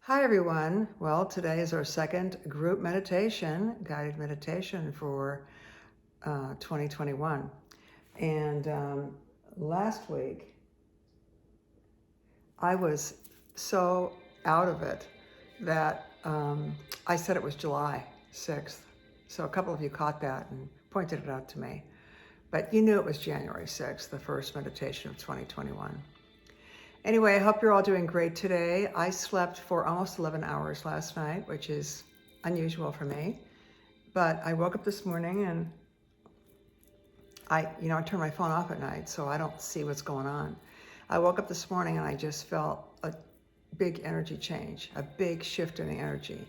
Hi everyone. Well, today is our second group meditation, guided meditation for 2021. And last week, I was so out of it that I said it was July 6th. So a couple of you caught that and pointed it out to me. But you knew it was January 6th, the first meditation of 2021. Anyway, I hope you're all doing great today. I slept for almost 11 hours last night, which is unusual for me. But I woke up this morning and I turn my phone off at night so I don't see what's going on. I woke up this morning and I just felt a big energy change, a big shift in the energy.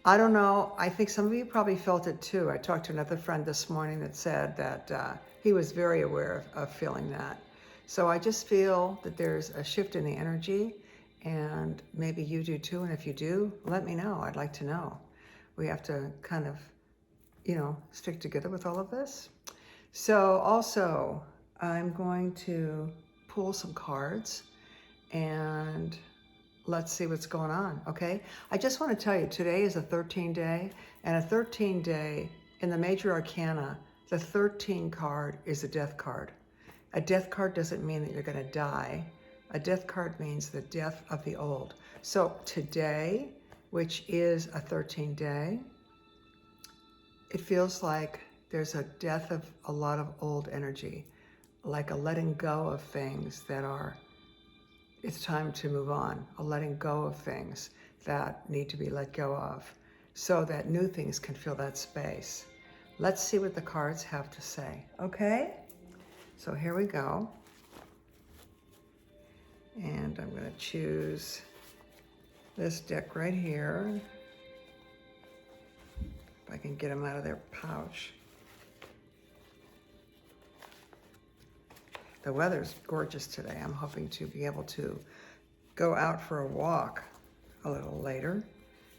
I don't know, I think some of you probably felt it too. I talked to another friend this morning that said that he was very aware of feeling that. So I just feel that there's a shift in the energy, and maybe you do too. And if you do, let me know. I'd like to know. We have to kind of, stick together with all of this. So also, I'm going to pull some cards and let's see what's going on, okay? I just want to tell you, today is a 13-day, and a 13-day in the major arcana, the 13 card is a death card. A death card doesn't mean that you're going to die. A death card means the death of the old. So today, which is a 13-day, it feels like there's a death of a lot of old energy, like a letting go of things that it's time to move on, a letting go of things that need to be let go of so that new things can fill that space. Let's see what the cards have to say, okay? So here we go. And I'm going to choose this deck right here. If I can get them out of their pouch. The weather's gorgeous today. I'm hoping to be able to go out for a walk a little later.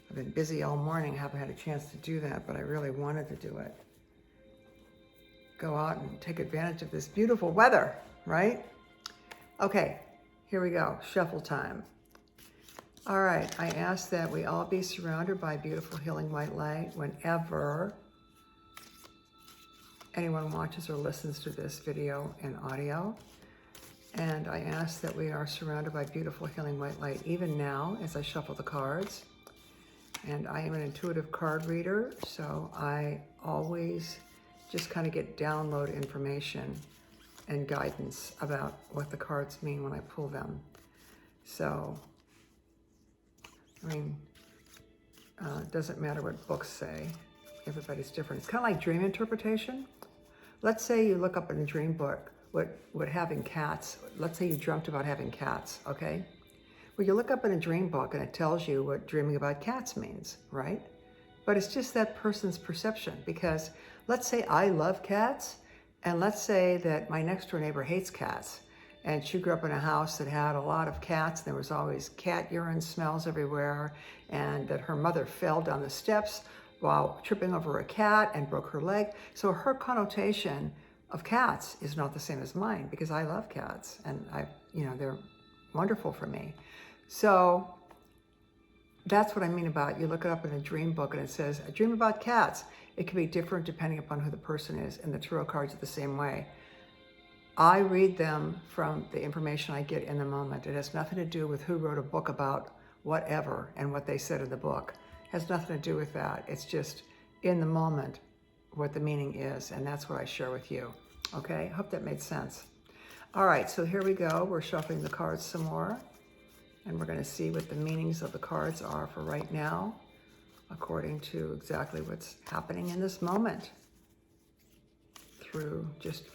I've been busy all morning, haven't had a chance to do that, but I really wanted to do it. Go out and take advantage of this beautiful weather, right? Okay, here we go, shuffle time. All right, I ask that we all be surrounded by beautiful healing white light whenever anyone watches or listens to this video and audio. And I ask that we are surrounded by beautiful healing white light even now as I shuffle the cards. And I am an intuitive card reader, so I always just kind of get download information and guidance about what the cards mean when I pull them. So, it doesn't matter what books say. Everybody's different. It's kind of like dream interpretation. Let's say you look up in a dream book what having cats, let's say you dreamt about having cats, okay? Well, you look up in a dream book and it tells you what dreaming about cats means, right? But it's just that person's perception, because let's say I love cats, and let's say that my next door neighbor hates cats, and she grew up in a house that had a lot of cats. There was always cat urine smells everywhere, and that her mother fell down the steps while tripping over a cat and broke her leg. So her connotation of cats is not the same as mine, because I love cats, and they're wonderful for me. So that's what I mean about you look it up in a dream book and it says, I dream about cats. It can be different depending upon who the person is, and the tarot cards are the same way. I read them from the information I get in the moment. It has nothing to do with who wrote a book about whatever and what they said in the book. It has nothing to do with that. It's just in the moment what the meaning is, and that's what I share with you. Okay, I hope that made sense. All right, so here we go. We're shuffling the cards some more. And we're going to see what the meanings of the cards are for right now, according to exactly what's happening in this moment through just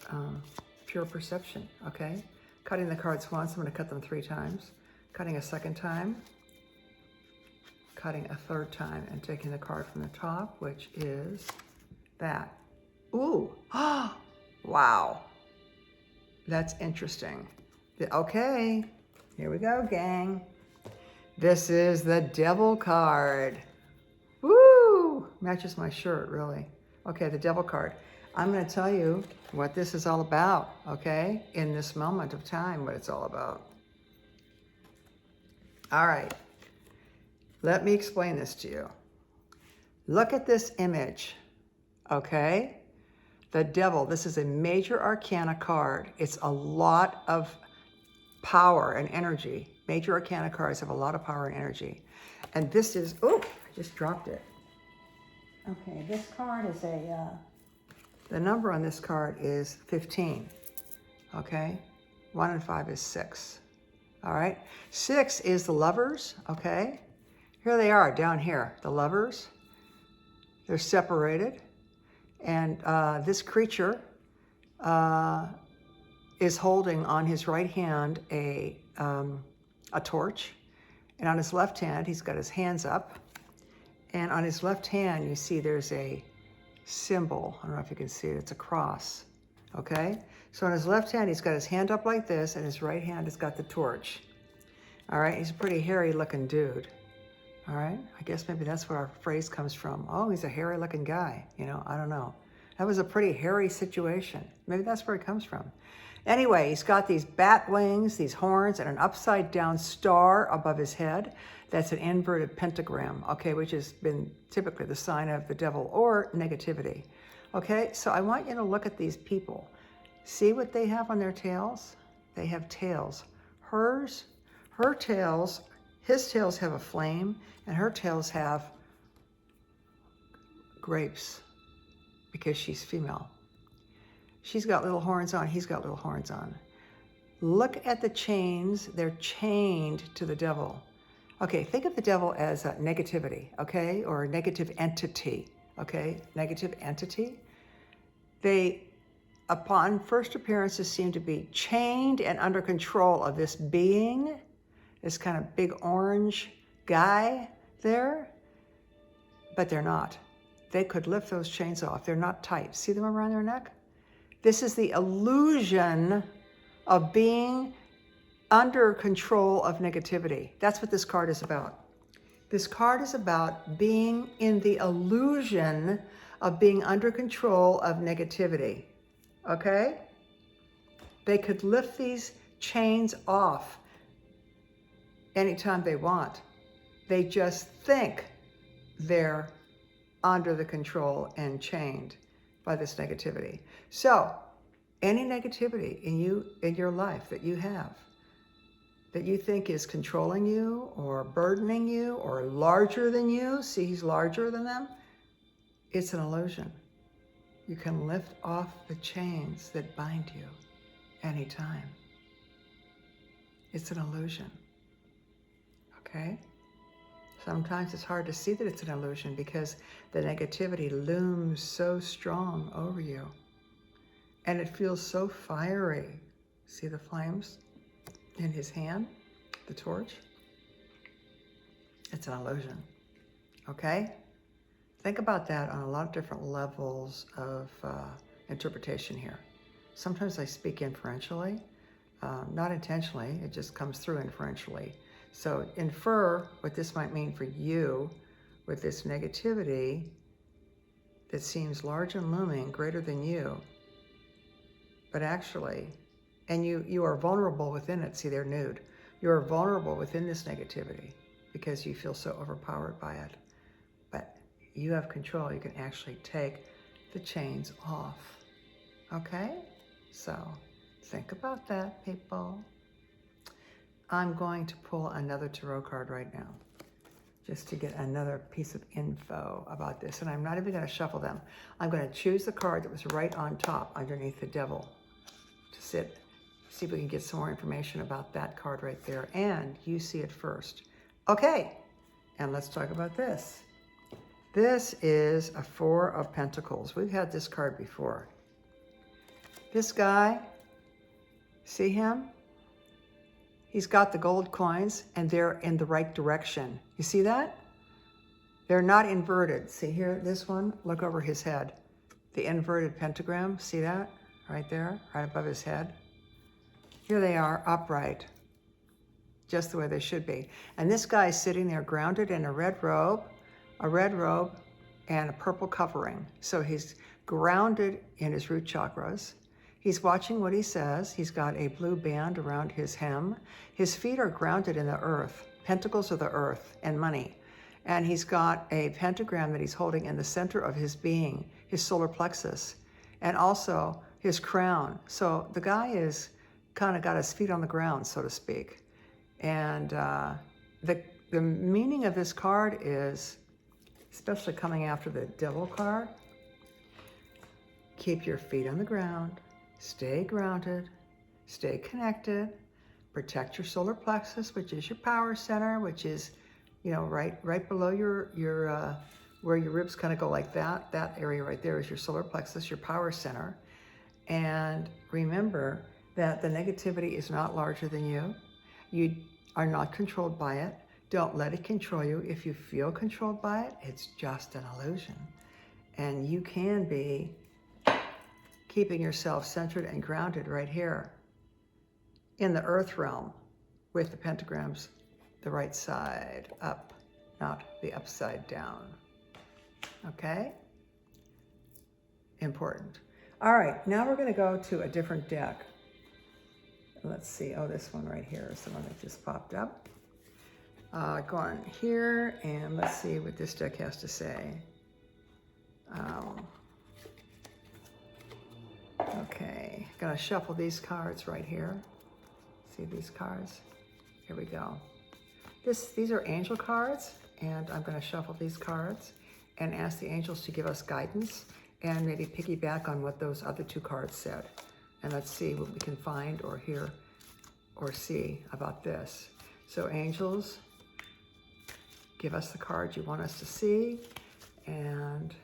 pure perception, okay? Cutting the cards once, I'm going to cut them 3 times. Cutting a second time. Cutting a third time, and taking the card from the top, which is that. Ooh, wow. That's interesting. Okay. Here we go, gang. This is the Devil card. Woo! Matches my shirt, really. Okay, the Devil card. I'm going to tell you what this is all about, okay? In this moment of time, what it's all about. All right. Let me explain this to you. Look at this image, okay? The devil, this is a major arcana card. It's a lot of power and energy. Major arcana cards have a lot of power and energy. And this is, oh, I just dropped it. Okay, this card is the number on this card is 15, okay? 1 and 5 is 6, all right? 6 is the lovers, okay? Here they are down here, the lovers. They're separated. And this creature is holding on his right hand a torch. And on his left hand, he's got his hands up. And on his left hand, you see there's a symbol. I don't know if you can see it. It's a cross, okay? So on his left hand, he's got his hand up like this, and his right hand has got the torch. All right, he's a pretty hairy-looking dude. All right, I guess maybe that's where our phrase comes from. Oh, he's a hairy-looking guy. You know, I don't know. That was a pretty hairy situation. Maybe that's where it comes from. Anyway, he's got these bat wings, these horns, and an upside-down star above his head. That's an inverted pentagram, okay, which has been typically the sign of the devil or negativity. Okay, so I want you to look at these people. See what they have on their tails? They have tails. Her tails, his tails have a flame, and her tails have grapes because she's female. She's got little horns on, he's got little horns on. Look at the chains, they're chained to the devil. Okay, think of the devil as a negativity, okay, or a negative entity, okay, negative entity. They, upon first appearances, seem to be chained and under control of this being, this kind of big orange guy there, but they're not. They could lift those chains off. They're not tight. See them around their neck? This is the illusion of being under control of negativity. That's what this card is about. This card is about being in the illusion of being under control of negativity, okay? They could lift these chains off anytime they want. They just think they're under the control and chained by this negativity. So, any negativity in your life that you have, that you think is controlling you or burdening you or larger than you, see he's larger than them, it's an illusion. You can lift off the chains that bind you anytime. It's an illusion, okay? Sometimes it's hard to see that it's an illusion because the negativity looms so strong over you. And it feels so fiery. See the flames in his hand, the torch? It's an illusion, okay? Think about that on a lot of different levels of interpretation here. Sometimes I speak inferentially, not intentionally, it just comes through inferentially. So infer what this might mean for you with this negativity that seems large and looming, greater than you, but actually, and you are vulnerable within it. See, they're nude. You are vulnerable within this negativity because you feel so overpowered by it. But you have control. You can actually take the chains off, okay? So think about that, people. I'm going to pull another tarot card right now just to get another piece of info about this. And I'm not even going to shuffle them. I'm going to choose the card that was right on top underneath the devil to see if we can get some more information about that card right there. And you see it first. Okay, and let's talk about this. This is a 4 of Pentacles. We've had this card before. This guy, see him? He's got the gold coins and they're in the right direction. You see that? They're not inverted. See here, this one, look over his head. The inverted pentagram, see that? Right there, right above his head. Here they are, upright, just the way they should be. And this guy's sitting there grounded in a red robe and a purple covering. So he's grounded in his root chakras. He's watching what he says. He's got a blue band around his hem. His feet are grounded in the earth. Pentacles are the earth and money. And he's got a pentagram that he's holding in the center of his being, his solar plexus, and also his crown. So the guy is kind of got his feet on the ground, so to speak. And the meaning of this card is, especially coming after the Devil card, keep your feet on the ground, stay grounded, stay connected, protect your solar plexus, which is your power center, which is, you know, right below your where your ribs kind of go like that. That area right there is your solar plexus, your power center. And remember that the negativity is not larger than you. You are not controlled by it. Don't let it control you. If you feel controlled by it, it's just an illusion. And you can be keeping yourself centered and grounded right here in the earth realm with the pentagrams, the right side up, not the upside down. Okay? Important. All right, now we're going to go to a different deck. Let's see. Oh, this one right here is the one that just popped up. Go on here, and let's see what this deck has to say. Okay, gonna shuffle these cards right here. See these cards? Here we go. These are angel cards, and I'm gonna shuffle these cards and ask the angels to give us guidance and maybe piggyback on what those other two cards said. And let's see what we can find or hear or see about this. So angels, give us the cards you want us to see and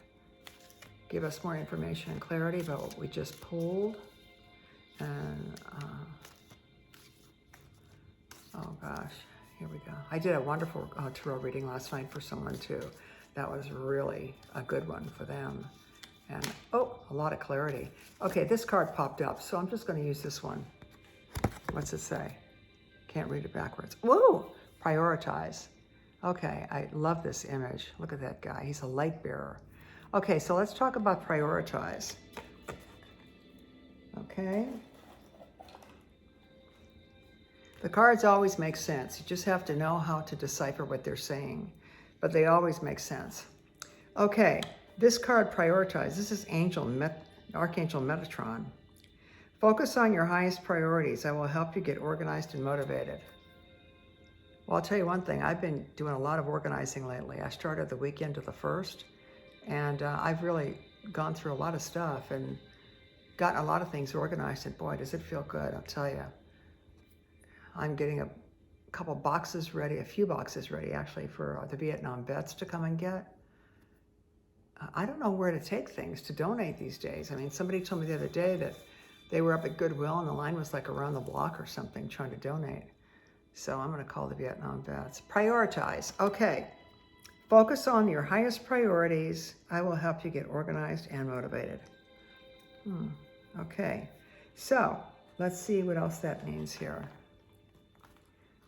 give us more information and clarity about what we just pulled. And, oh gosh, here we go. I did a wonderful tarot reading last night for someone too. That was really a good one for them. And, oh, a lot of clarity. Okay, this card popped up, so I'm just gonna use this one. What's it say? Can't read it backwards. Whoa, prioritize. Okay, I love this image. Look at that guy, he's a light bearer. Okay, so let's talk about prioritize. Okay. The cards always make sense. You just have to know how to decipher what they're saying, but they always make sense. Okay, this card, prioritize. This is Archangel Metatron. Focus on your highest priorities. I will help you get organized and motivated. Well, I'll tell you one thing. I've been doing a lot of organizing lately. I started the weekend of the 1st, and I've really gone through a lot of stuff and gotten a lot of things organized, and boy, does it feel good, I'll tell you. I'm getting a couple boxes ready, a few boxes ready actually for the Vietnam vets to come and get. I don't know where to take things to donate these days. I mean, somebody told me the other day that they were up at Goodwill and the line was like around the block or something trying to donate. So I'm gonna call the Vietnam vets. Prioritize, okay. Focus on your highest priorities. I will help you get organized and motivated. Okay, so let's see what else that means here.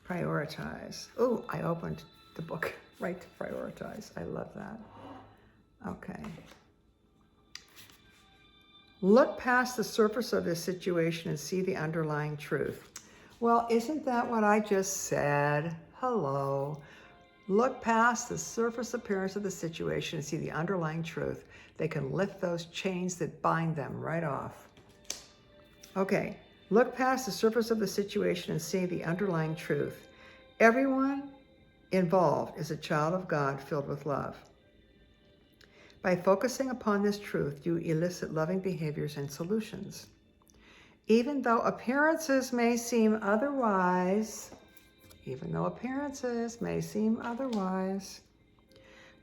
Prioritize. Oh, I opened the book right to prioritize. I love that. Okay. Look past the surface of this situation and see the underlying truth. Well, isn't that what I just said? Hello. Look past the surface appearance of the situation and see the underlying truth. They can lift those chains that bind them right off. Okay, look past the surface of the situation and see the underlying truth. Everyone involved is a child of God filled with love. By focusing upon this truth, you elicit loving behaviors and solutions. Even though appearances may seem otherwise,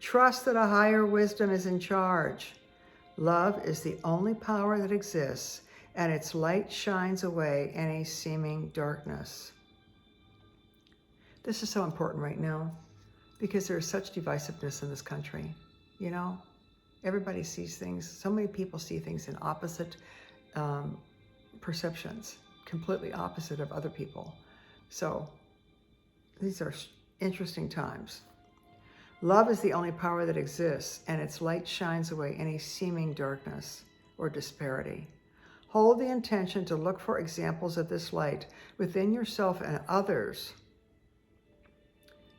trust that a higher wisdom is in charge. Love is the only power that exists, and its light shines away any seeming darkness. This is so important right now because there's such divisiveness in this country. You know, everybody sees things, so many people see things in opposite perceptions, completely opposite of other people. So these are interesting times. Love is the only power that exists, and its light shines away any seeming darkness or disparity. Hold the intention to look for examples of this light within yourself and others,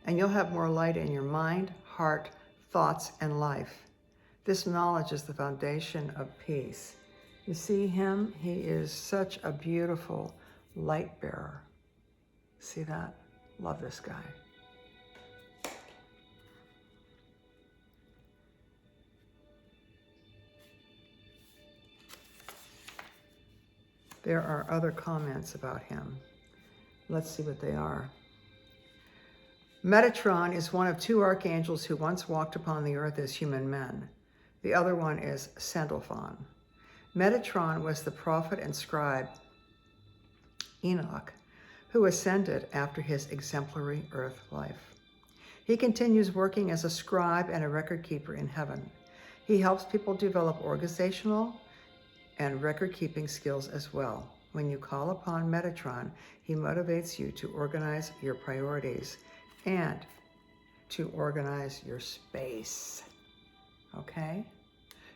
and you'll have more light in your mind, heart, thoughts, and life. This knowledge is the foundation of peace. You see him? He is such a beautiful light bearer. See that? Love this guy. There are other comments about him. Let's see what they are. Metatron is one of two archangels who once walked upon the earth as human men. The other one is Sandalphon. Metatron was the prophet and scribe Enoch, who ascended after his exemplary earth life. He continues working as a scribe and a record keeper in heaven. He helps people develop organizational and record-keeping skills as well. When you call upon Metatron, he motivates you to organize your priorities and to organize your space, okay?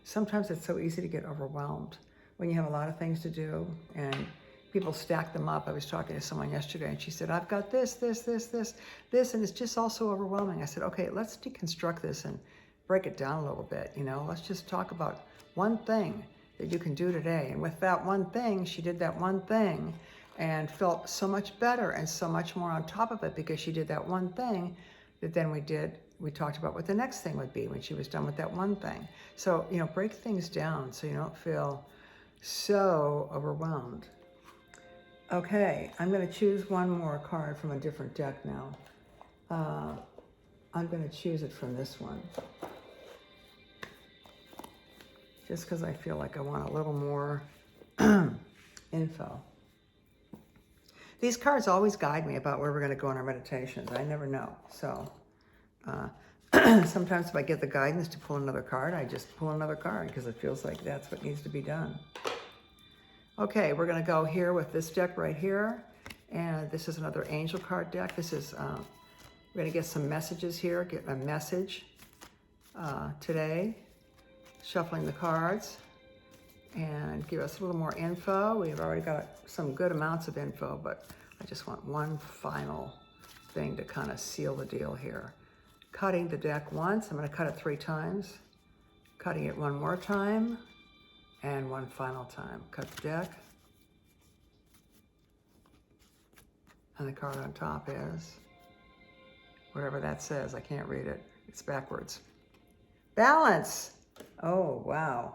Sometimes it's so easy to get overwhelmed when you have a lot of things to do and people stack them up. I was talking to someone yesterday and she said, I've got this, and it's just all so overwhelming. I said, okay, let's deconstruct this and break it down a little bit, you know? Let's just talk about one thing that you can do today. And with that one thing, she did that one thing and felt so much better and so much more on top of it because she did that one thing that then we talked about what the next thing would be when she was done with that one thing. So, you know, break things down so you don't feel so overwhelmed. Okay, I'm going to choose one more card from a different deck now. I'm going to choose it from this one, just because I feel like I want a little more info. These cards always guide me about where we're going to go in our meditations. I never know. So sometimes if I get the guidance to pull another card, I just pull another card because it feels like that's what needs to be done. Okay, we're going to go here with this deck right here. And this is another angel card deck. This is, we're going to get some messages here, get a message today. Shuffling the cards and give us a little more info. We've already got some good amounts of info, but I just want one final thing to kind of seal the deal here. Cutting the deck once, I'm going to cut it 3 times. Cutting it one more time, and one final time. Cut the deck. And the card on top is, whatever that says, I can't read it. It's backwards. Balance! Oh, wow.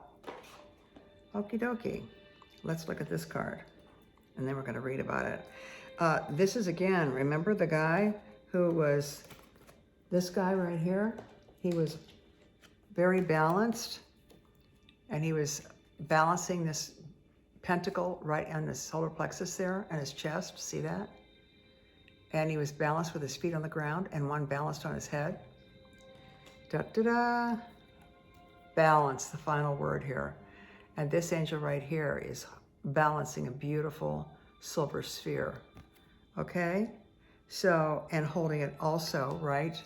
Okie dokie. Let's look at this card, and then we're going to read about it. This is, again, remember the guy who was, this guy right here? He was very balanced, and he was balancing this pentacle right on the solar plexus there and his chest. See that? And he was balanced with his feet on the ground and one balanced on his head. Da-da-da. Balance, the final word here. And this angel right here is balancing a beautiful silver sphere. Okay? So, and holding it also right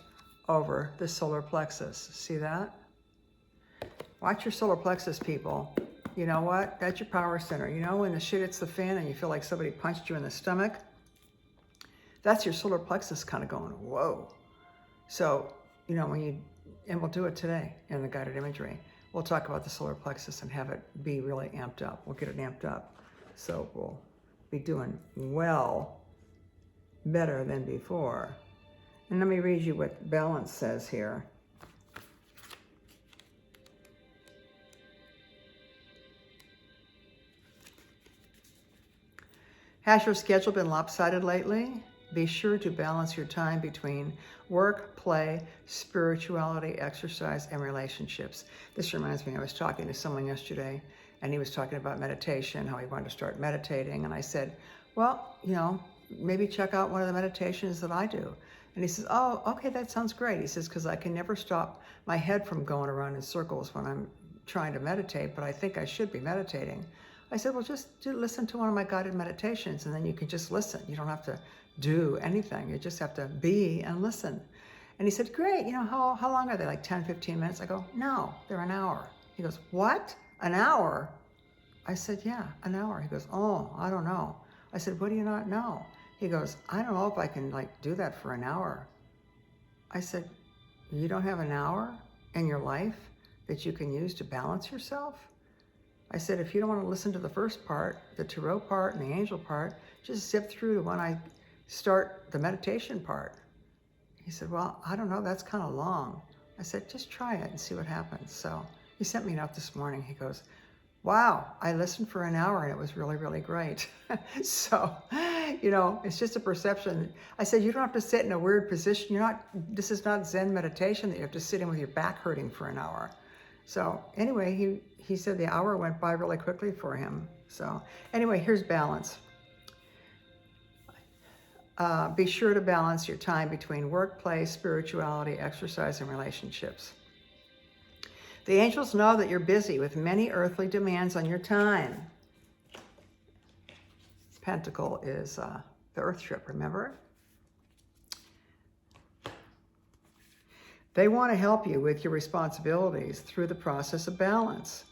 over the solar plexus. See that? Watch your solar plexus, people. You know what? That's your power center. You know when the shit hits the fan and you feel like somebody punched you in the stomach? That's your solar plexus kind of going, whoa. So, you know, and we'll do it today in the guided imagery. We'll talk about the solar plexus and have it be really amped up. We'll get it amped up. So we'll be doing well, better than before. And let me read you what balance says here. Has your schedule been lopsided lately? Be sure to balance your time between work, play, spirituality, exercise, and relationships. This reminds me, I was talking to someone yesterday, and he was talking about meditation, how he wanted to start meditating. And I said, well, you know, maybe check out one of the meditations that I do. And he says, oh, okay, that sounds great. He says, because I can never stop my head from going around in circles when I'm trying to meditate, but I think I should be meditating. I said, well, just listen to one of my guided meditations, and then you can just listen. You don't have to do anything. You just have to be and listen. And he said, great, you know, how long are they? Like 10, 15 minutes? I go, no, they're an hour. He goes, what? An hour? I said, yeah, an hour. He goes, oh, I don't know. I said, what do you not know? He goes, I don't know if I can like do that for an hour. I said, you don't have an hour in your life that you can use to balance yourself? I said, if you don't want to listen to the first part, the tarot part and the angel part, just zip through to when I start the meditation part. He said, well, I don't know, that's kind of long. I said, just try it and see what happens. So he sent me a note this morning. He goes, wow, I listened for an hour and it was really, really great. So, you know, it's just a perception. I said, you don't have to sit in a weird position. This is not Zen meditation that you have to sit in with your back hurting for an hour. So anyway, he said the hour went by really quickly for him. So anyway, here's balance. Be sure to balance your time between work, play, spirituality, exercise, and relationships. The angels know that you're busy with many earthly demands on your time. Pentacle is the earth trip, remember? They want to help you with your responsibilities through the process of balance.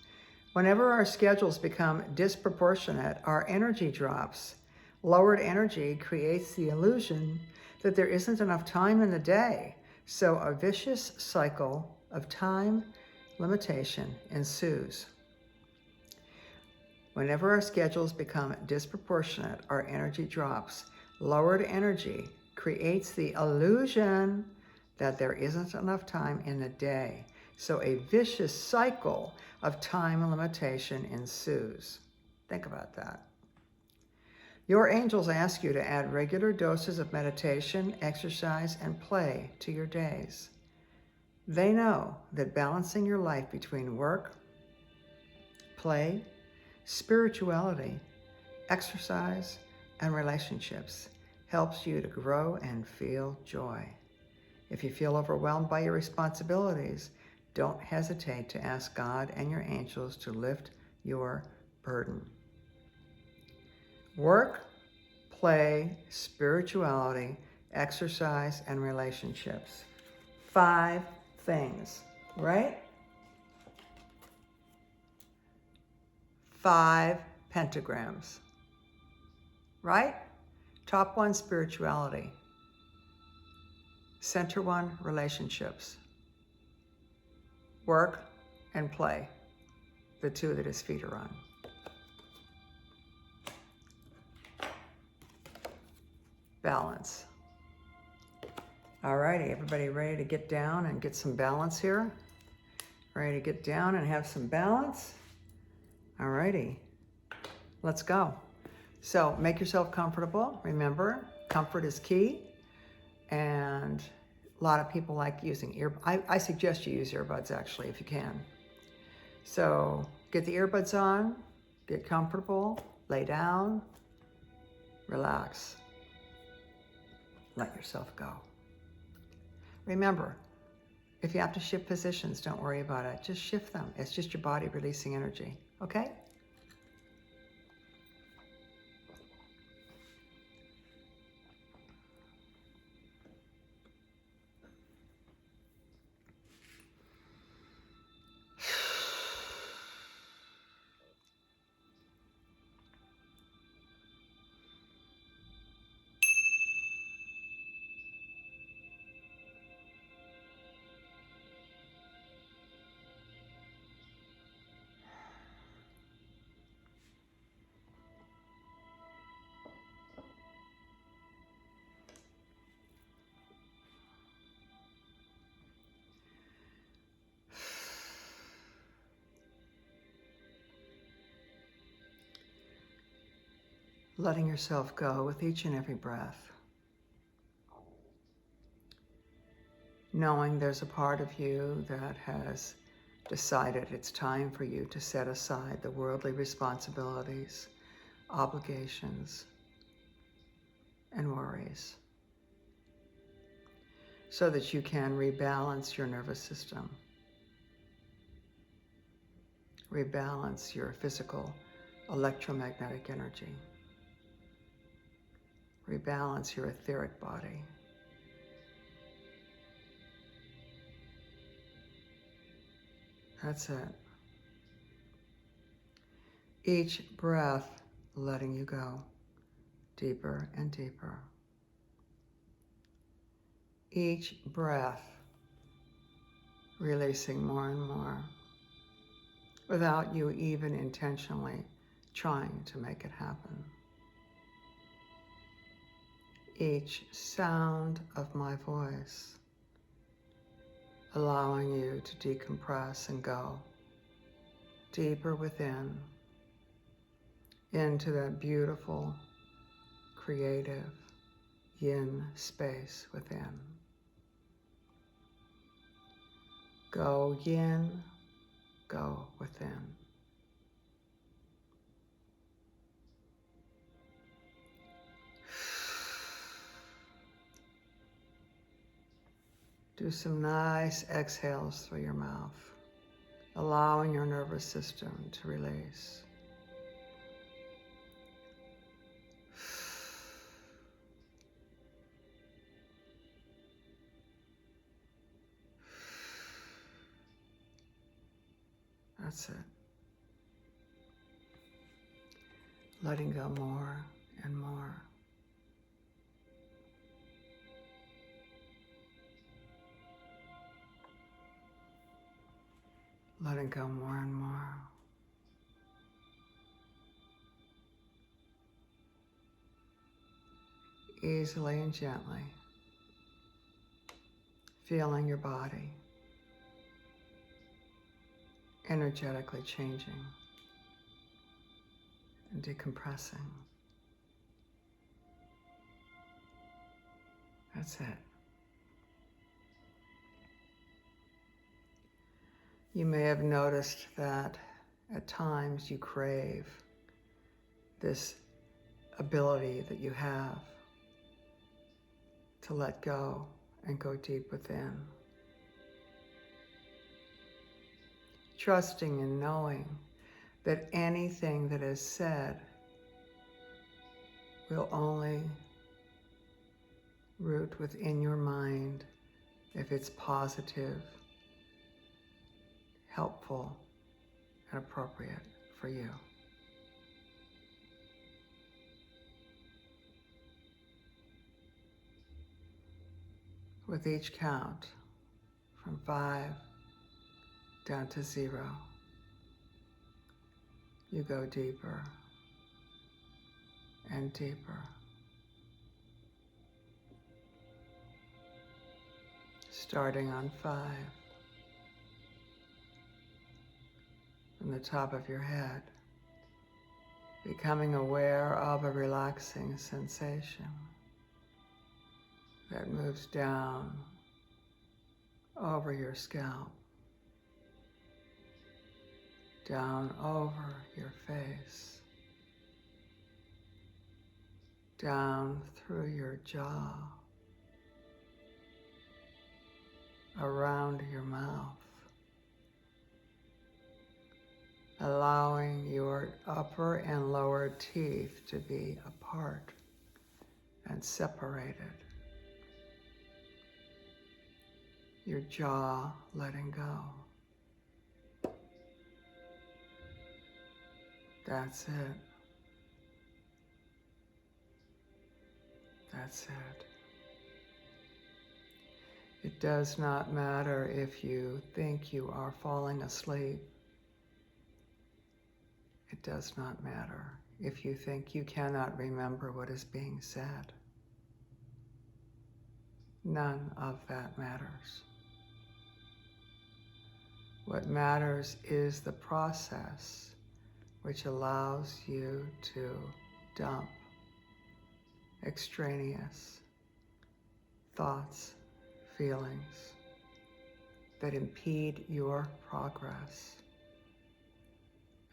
Whenever our schedules become disproportionate, our energy drops. Lowered energy creates the illusion that there isn't enough time in the day, so a vicious cycle of time limitation ensues. Whenever our schedules become disproportionate, our energy drops. Lowered energy creates the illusion that there isn't enough time in the day, so a vicious cycle of time limitation ensues. Think about that. Your angels ask you to add regular doses of meditation, exercise, and play to your days. They know that balancing your life between work, play, spirituality, exercise, and relationships helps you to grow and feel joy. If you feel overwhelmed by your responsibilities, don't hesitate to ask God and your angels to lift your burden. Work, play, spirituality, exercise, and relationships. 5 things, right? 5 pentagrams, right? Top 1, spirituality. Center 1, relationships. Work and play, the 2 that his feet are on. Balance. All righty, everybody ready to get down and get some balance here? Ready to get down and have some balance? All righty, let's go. So make yourself comfortable. Remember, comfort is key. And a lot of people like using earbuds. I suggest you use earbuds actually if you can. So get the earbuds on, get comfortable, lay down, relax, let yourself go. Remember, if you have to shift positions, don't worry about it. Just shift them. It's just your body releasing energy, okay? Letting yourself go with each and every breath. Knowing there's a part of you that has decided it's time for you to set aside the worldly responsibilities, obligations, and worries so that you can rebalance your nervous system, rebalance your physical electromagnetic energy, rebalance your etheric body. That's it. Each breath letting you go deeper and deeper. Each breath releasing more and more without you even intentionally trying to make it happen. Each sound of my voice allowing you to decompress and go deeper within into that beautiful, creative yin space within. Go yin, go within. Do some nice exhales through your mouth, allowing your nervous system to release. That's it. Letting go more and more. Letting go more and more. Easily and gently. Feeling your body energetically changing and decompressing. That's it. You may have noticed that at times you crave this ability that you have to let go and go deep within. Trusting and knowing that anything that is said will only root within your mind if it's positive, helpful, and appropriate for you. With each count, from 5 down to 0, you go deeper and deeper. Starting on 5, from the top of your head, becoming aware of a relaxing sensation that moves down over your scalp, down over your face, down through your jaw, around your mouth, allowing your upper and lower teeth to be apart and separated. Your jaw letting go. That's it. That's it. It does not matter if you think you are falling asleep. It does not matter if you think you cannot remember what is being said. None of that matters. What matters is the process which allows you to dump extraneous thoughts, feelings that impede your progress,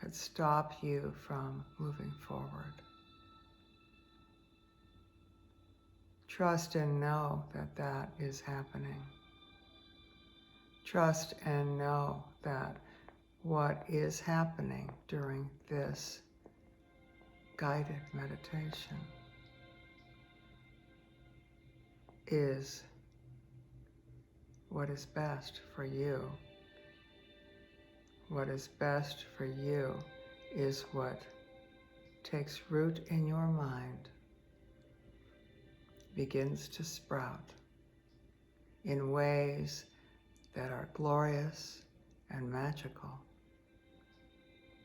that stop you from moving forward. Trust and know that that is happening. Trust and know that what is happening during this guided meditation is what is best for you. What is best for you is what takes root in your mind, begins to sprout, in ways that are glorious and magical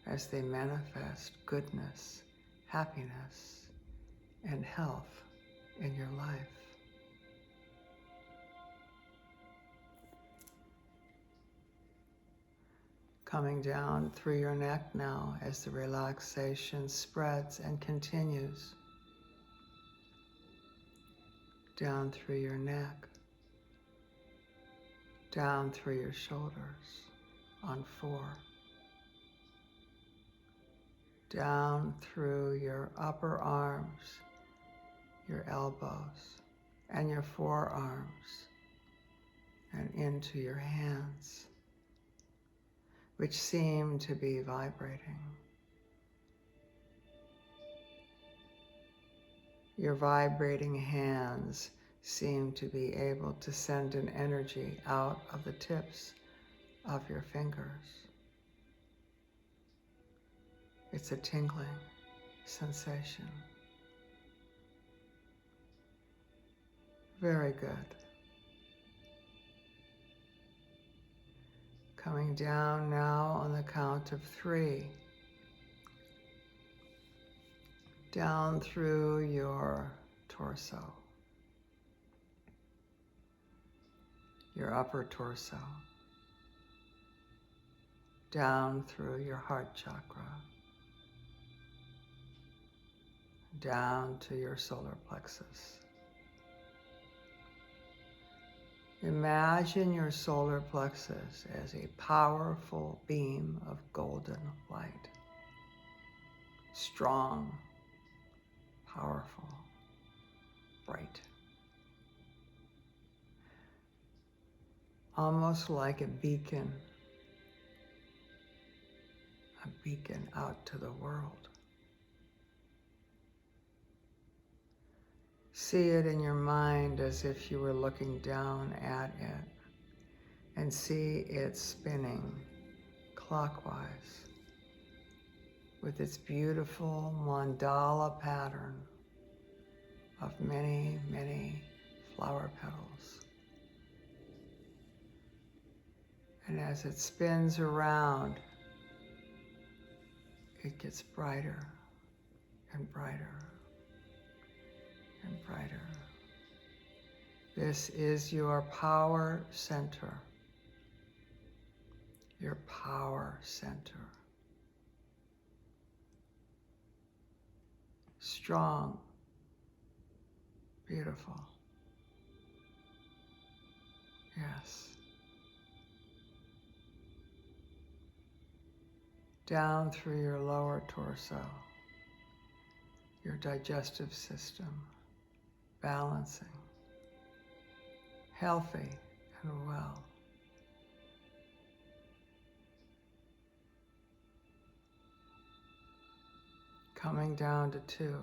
as they manifest goodness, happiness, and health in your life. Coming down through your neck now as the relaxation spreads and continues. Down through your neck, down through your shoulders on 4, down through your upper arms, your elbows, and your forearms, and into your hands, which seem to be vibrating. Your vibrating hands seem to be able to send an energy out of the tips of your fingers. It's a tingling sensation. Very good. Coming down now on the count of 3. Down through your torso, your upper torso, down through your heart chakra, down to your solar plexus. Imagine your solar plexus as a powerful beam of golden light. Strong, powerful, bright. Almost like a beacon out to the world. See it in your mind as if you were looking down at it, and see it spinning clockwise with its beautiful mandala pattern of many, many flower petals. And as it spins around, it gets brighter and brighter and brighter. This is your power center. Your power center. Strong, beautiful. Yes. Down through your lower torso, your digestive system, balancing, healthy and well. Coming down to 2.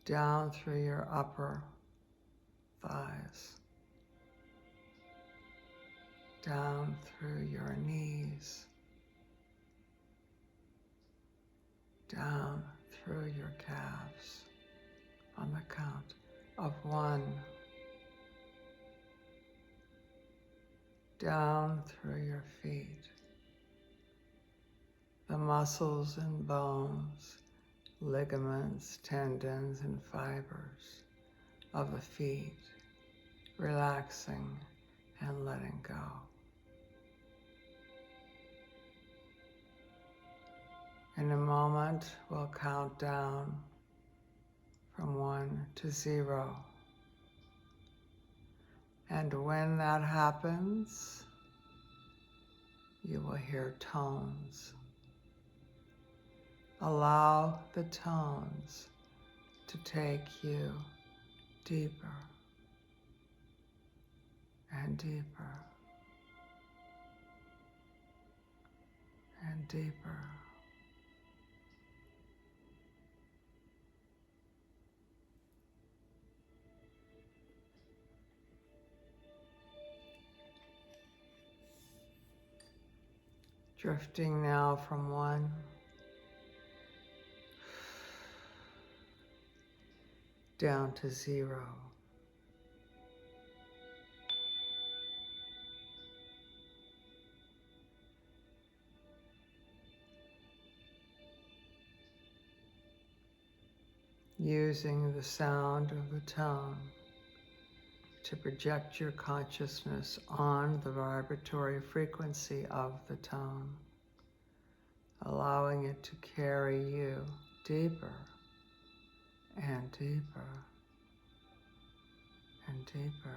Down through your upper thighs, down through your knees, down through your calves on the count of 1, down through your feet, the muscles and bones, ligaments, tendons, and fibers of the feet, relaxing and letting go. In a moment, we'll count down from 1 to 0. And when that happens, you will hear tones. Allow the tones to take you deeper and deeper and deeper. Drifting now from 1 down to 0. Using the sound of the tone to project your consciousness on the vibratory frequency of the tone, allowing it to carry you deeper and deeper and deeper.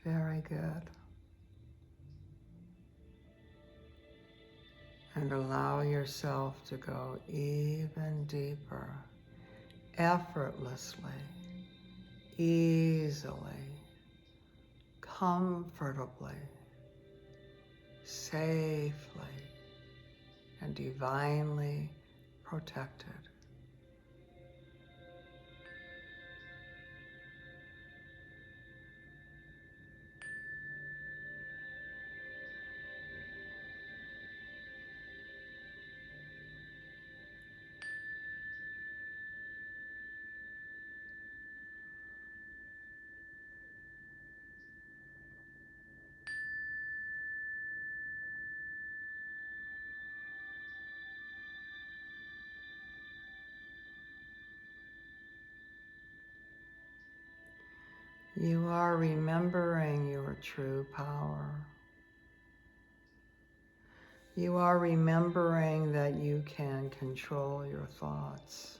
Very good. And allow yourself to go even deeper, effortlessly, easily, comfortably, safely, and divinely protected. You are remembering your true power. You are remembering that you can control your thoughts.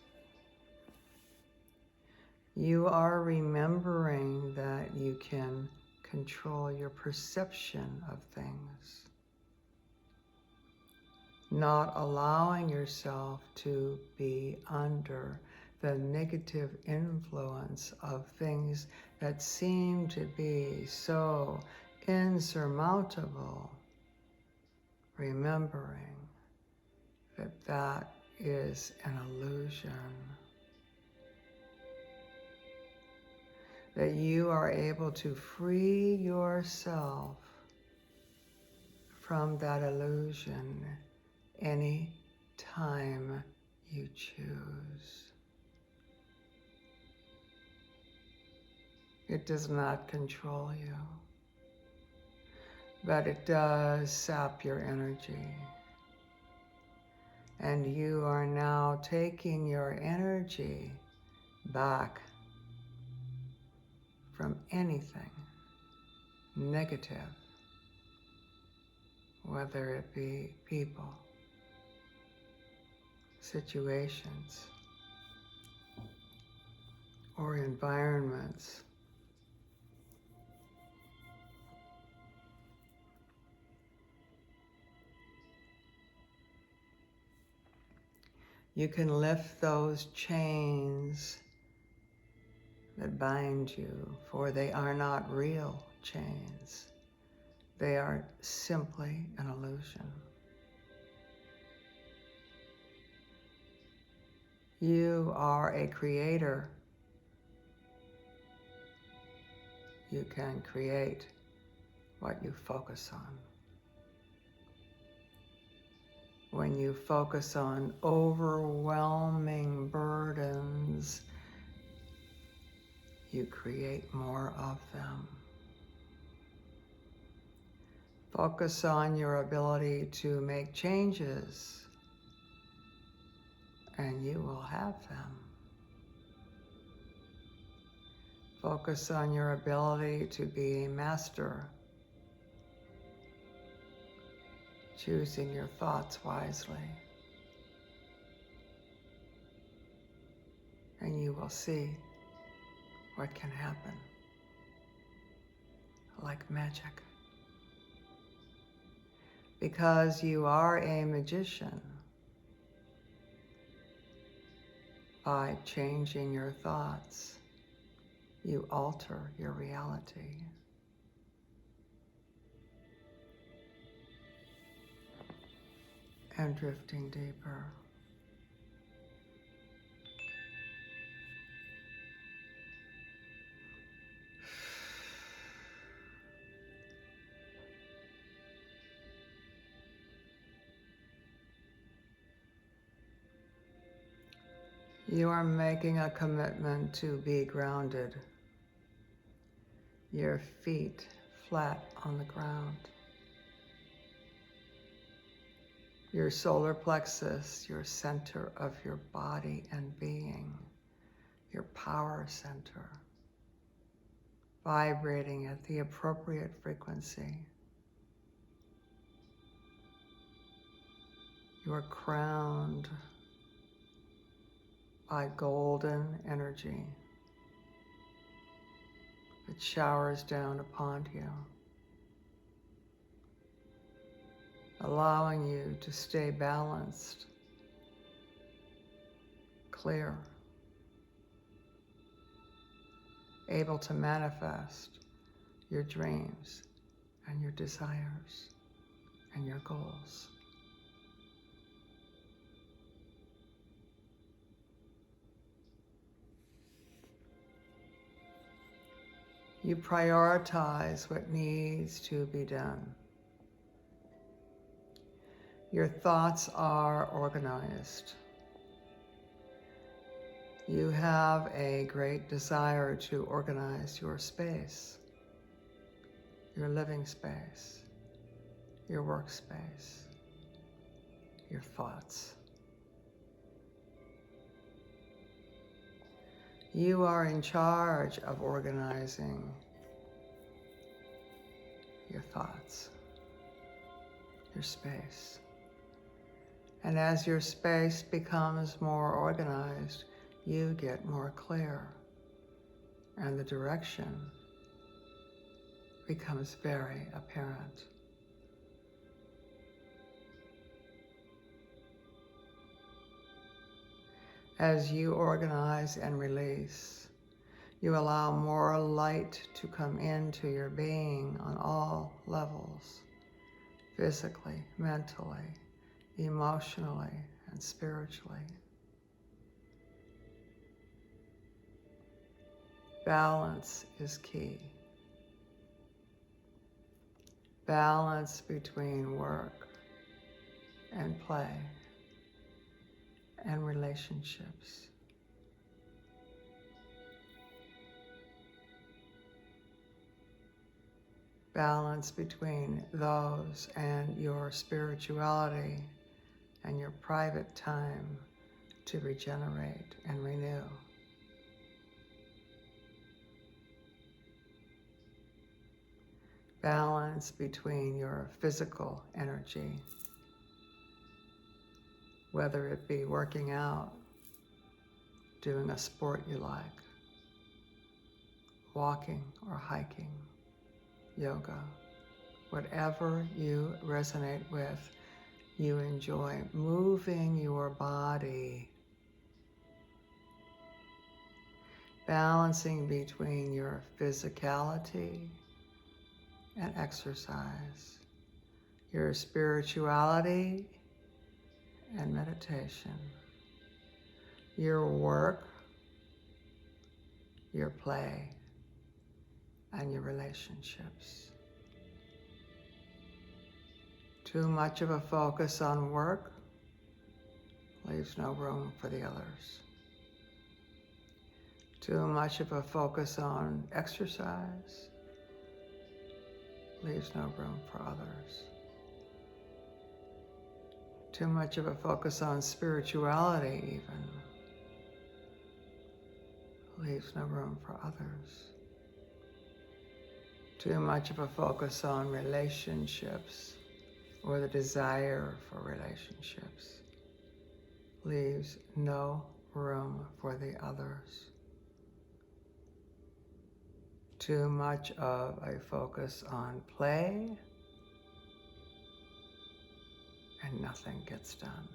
You are remembering that you can control your perception of things. Not allowing yourself to be under the negative influence of things that seem to be so insurmountable. Remembering that that is an illusion. That you are able to free yourself from that illusion any time you choose. It does not control you, but it does sap your energy. And you are now taking your energy back from anything negative, whether it be people, situations, or environments. You can lift those chains that bind you, for they are not real chains. They are simply an illusion. You are a creator. You can create what you focus on. When you focus on overwhelming burdens, you create more of them. Focus on your ability to make changes, and you will have them. Focus on your ability to be a master, choosing your thoughts wisely, and you will see what can happen like magic. Because you are a magician, By changing your thoughts, you alter your reality. And drifting deeper. You are making a commitment to be grounded. Your feet flat on the ground. Your solar plexus, your center of your body and being, your power center, vibrating at the appropriate frequency. You are crowned by golden energy that showers down upon you, allowing you to stay balanced, clear, able to manifest your dreams and your desires and your goals. You prioritize what needs to be done. Your thoughts are organized. You have a great desire to organize your space, your living space, your workspace, your thoughts. You are in charge of organizing your thoughts, your space. And as your space becomes more organized, you get more clear, and the direction becomes very apparent. As you organize and release, you allow more light to come into your being on all levels, physically, mentally, emotionally, and spiritually. Balance is key. Balance between work and play and relationships. Balance between those and your spirituality and your private time to regenerate and renew. Balance between your physical energy, whether it be working out, doing a sport you like, walking or hiking, yoga, whatever you resonate with, you enjoy moving your body, balancing between your physicality and exercise, your spirituality and meditation, your work, your play, and your relationships. Too much of a focus on work leaves no room for the others. Too much of a focus on exercise leaves no room for others. Too much of a focus on spirituality even leaves no room for others. Too much of a focus on relationships or the desire for relationships leaves no room for the others. Too much of a focus on play and nothing gets done.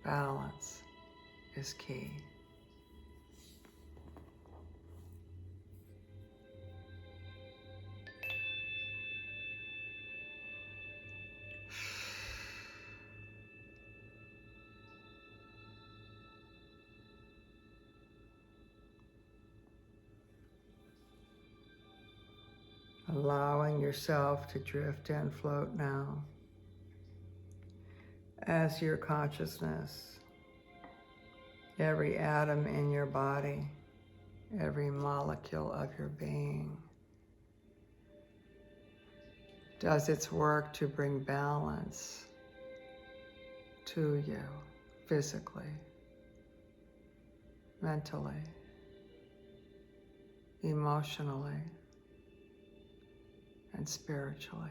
Balance is key. Allowing yourself to drift and float now as your consciousness, every atom in your body, every molecule of your being does its work to bring balance to you physically, mentally, emotionally, and spiritually.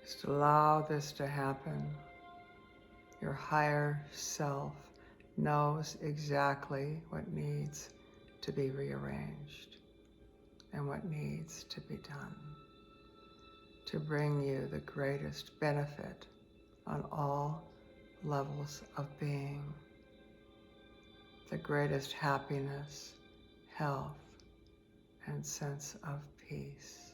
Just allow this to happen. Your higher self knows exactly what needs to be rearranged and what needs to be done to bring you the greatest benefit on all levels of being, the greatest happiness, health, and sense of peace.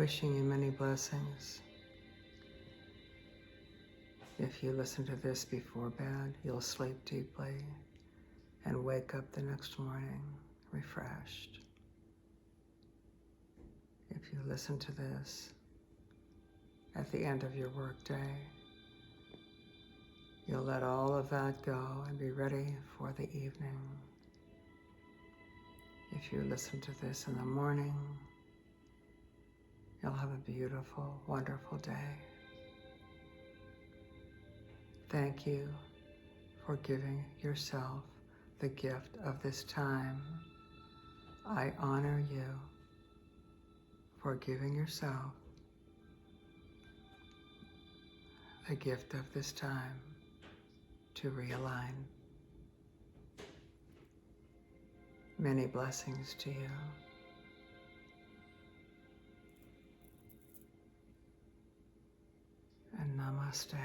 wishing you many blessings. If you listen to this before bed, you'll sleep deeply and wake up the next morning refreshed. If you listen to this at the end of your workday, you'll let all of that go and be ready for the evening. If you listen to this in the morning, you'll have a beautiful, wonderful day. Thank you for giving yourself the gift of this time. I honor you for giving yourself the gift of this time to realign. Many blessings to you. And namaste.